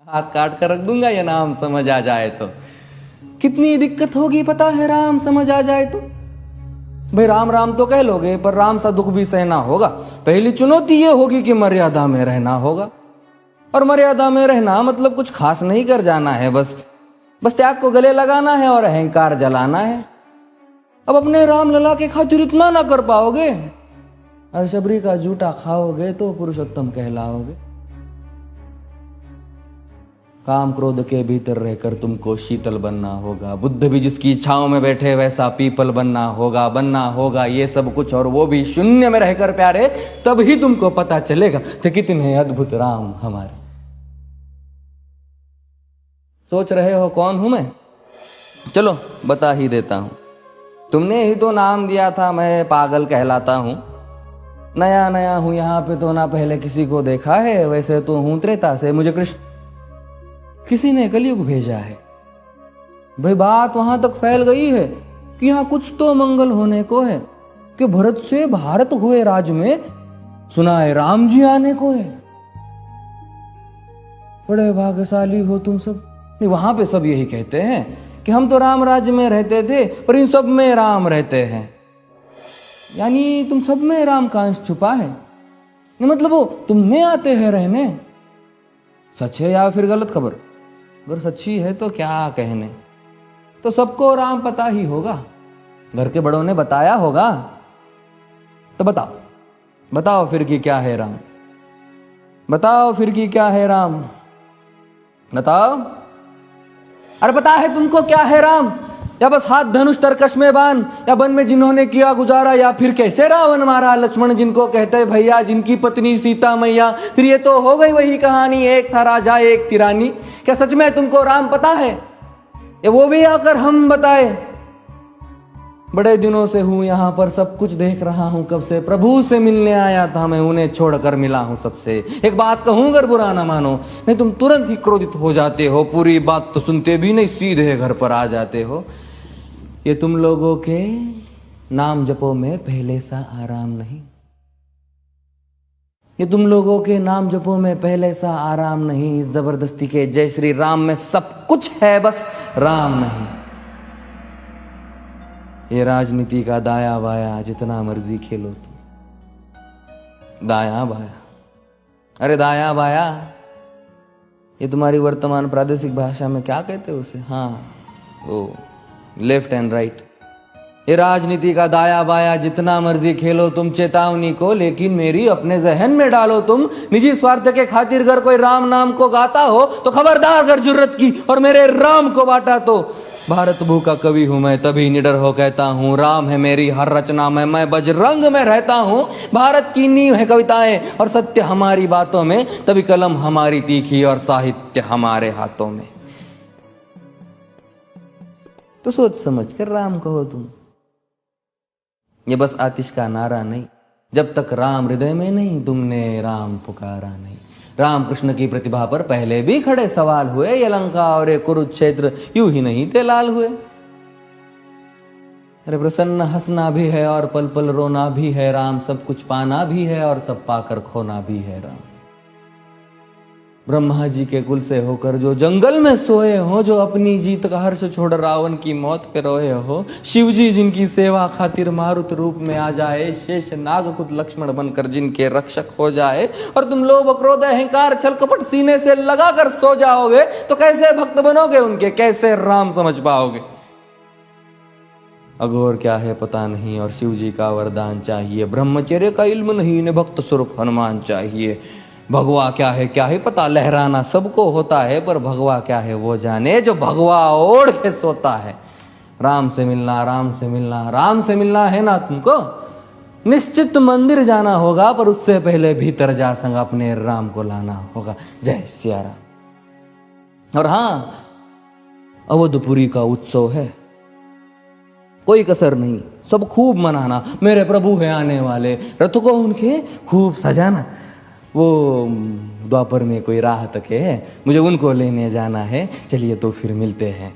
हाथ काट कर रख दूंगा ये नाम समझ आ जाए तो। कितनी दिक्कत होगी पता है राम समझ आ जाए तो। भाई राम राम तो कह लोगे पर राम सा दुख भी सहना होगा। पहली चुनौती ये होगी कि मर्यादा में रहना होगा। और मर्यादा में रहना मतलब कुछ खास नहीं कर जाना है, बस त्याग को गले लगाना है और अहंकार जलाना है। अब अपने राम लला के खातिर इतना ना कर पाओगे और शबरी का जूठा खाओगे तो पुरुषोत्तम कहलाओगे। काम क्रोध के भीतर रहकर तुमको शीतल बनना होगा। बुद्ध भी जिसकी इच्छाओं में बैठे वैसा पीपल बनना होगा ये सब कुछ, और वो भी शून्य में रहकर प्यारे। तभी तुमको पता चलेगा कि कितने अद्भुत राम हमारे। सोच रहे हो कौन हूं मैं? चलो बता ही देता हूं। तुमने ही तो नाम दिया था मैं पागल कहलाता हूं। नया नया हूं यहाँ पे तो ना पहले किसी को देखा है। वैसे तो हूं त्रेता से, मुझे कृष्ण किसी ने कलयुग भेजा है। भाई बात वहां तक फैल गई है कि यहाँ कुछ तो मंगल होने को है कि भरत से भारत हुए राज में सुना है राम जी आने को है। बड़े भाग्यशाली हो तुम सब। नहीं, वहां पे सब यही कहते हैं कि हम तो राम राज्य में रहते थे पर इन सब में राम रहते हैं। यानी तुम सब में राम का अंश छुपा है। नहीं मतलब वो तुम में आते हैं रहने। सच है या फिर गलत खबर? अगर सच्ची है तो क्या कहने। तो सबको राम पता ही होगा, घर के बड़ों ने बताया होगा। तो बताओ फिर कि क्या है राम। बताओ फिर कि क्या है राम। बताओ। अरे पता है तुमको क्या है राम? या बस हाथ धनुष तरकश में बांध, या वन में जिन्होंने किया गुजारा, या फिर कैसे रावण मारा लक्ष्मण जिनको कहते भैया, जिनकी पत्नी सीता मैया। फिर ये तो हो गई वही कहानी, एक था राजा एक थी रानी। क्या सच में तुमको राम पता है? या वो भी आकर हम बताए? बड़े दिनों से हूं यहां पर, सब कुछ देख रहा हूं कब से। प्रभु से मिलने आया था मैं, उन्हें छोड़कर मिला हूं सबसे। एक बात कहूं अगर बुरा ना मानो, नहीं तुम तुरंत ही क्रोधित हो जाते हो। पूरी बात तो सुनते भी नहीं, सीधे घर पर आ जाते हो। ये तुम लोगों के नाम जपो में पहले सा आराम नहीं। ये तुम लोगों के नाम जपो में पहले सा आराम नहीं। इस जबरदस्ती के जय श्री राम में सब कुछ है, बस राम नहीं। ये राजनीति का दाया बाया जितना मर्जी खेलो तुम। दाया बाया, अरे दाया बाया, ये तुम्हारी वर्तमान प्रादेशिक भाषा में क्या कहते हो उसे? हाँ वो लेफ्ट एंड राइट। ये राजनीति का दाया बाया जितना मर्जी खेलो तुम चेतावनी को, लेकिन मेरी अपने जहन में डालो तुम। निजी स्वार्थ के खातिर अगर कोई राम नाम को गाता हो तो खबरदार अगर जुर्रत की और मेरे राम को बांटा तो। भारत भू का कवि हूं मैं, तभी निडर हो कहता हूं राम है मेरी हर रचना में। मैं बजरंग में रहता हूं, भारत की नींव है कविताएं और सत्य हमारी बातों में। तभी कलम हमारी तीखी और साहित्य हमारे हाथों में। तो सोच समझ कर राम कहो तुम। ये बस आतिश का नारा नहीं, जब तक राम हृदय में नहीं तुमने राम पुकारा नहीं। राम कृष्ण की प्रतिभा पर पहले भी खड़े सवाल हुए। ये लंका और ये कुरुक्षेत्र यूं ही नहीं थे लाल हुए। अरे प्रसन्न हंसना भी है और पल पल रोना भी है राम। सब कुछ पाना भी है और सब पाकर खोना भी है राम। ब्रह्मा जी के कुल से होकर जो जंगल में सोए हो, जो अपनी जीत का हर्ष छोड़ रावण की मौत पे रोए हो। शिव जी जिनकी सेवा खातिर मारुत रूप में आ जाए। शेष नाग खुद लक्ष्मण बनकर जिनके रक्षक हो जाए। और तुम लोभ क्रोध अहंकार छल कपट सीने से लगा कर सो जाओगे तो कैसे भक्त बनोगे उनके, कैसे राम समझ पाओगे? अघोर क्या है पता नहीं और शिव जी का वरदान चाहिए। ब्रह्मचर्य का इल्म नहीं, इन्हें भक्त स्वरूप हनुमान चाहिए। भगवा क्या है पता, लहराना सबको होता है पर भगवा क्या है वो जाने जो भगवा ओढ़ के सोता है। राम से मिलना, राम से मिलना, राम से मिलना है ना तुमको? निश्चित मंदिर जाना होगा पर उससे पहले भीतर जा संग अपने राम को लाना होगा। जय सिया राम। और हां, अवधपुरी का उत्सव है, कोई कसर नहीं, सब खूब मनाना। मेरे प्रभु है आने वाले, रथ को उनके खूब सजाना। वो द्वापर में कोई राह तक है, मुझे उनको लेने जाना है। चलिए तो फिर मिलते हैं,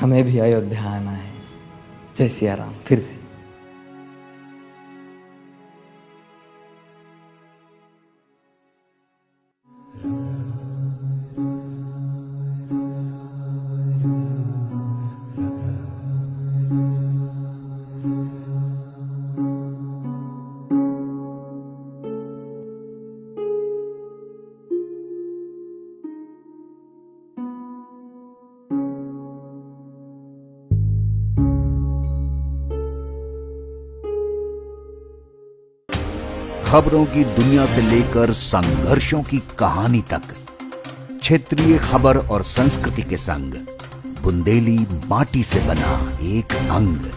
हमें भी अयोध्या आना है। जय सिया राम। फिर से राम खबरों की दुनिया से लेकर संघर्षों की कहानी तक, क्षेत्रीय खबर और संस्कृति के संग बुंदेली माटी से बना एक अंग।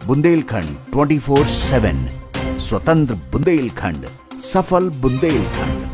बुंदेलखंड 24/7, स्वतंत्र बुंदेलखंड, सफल बुंदेलखंड।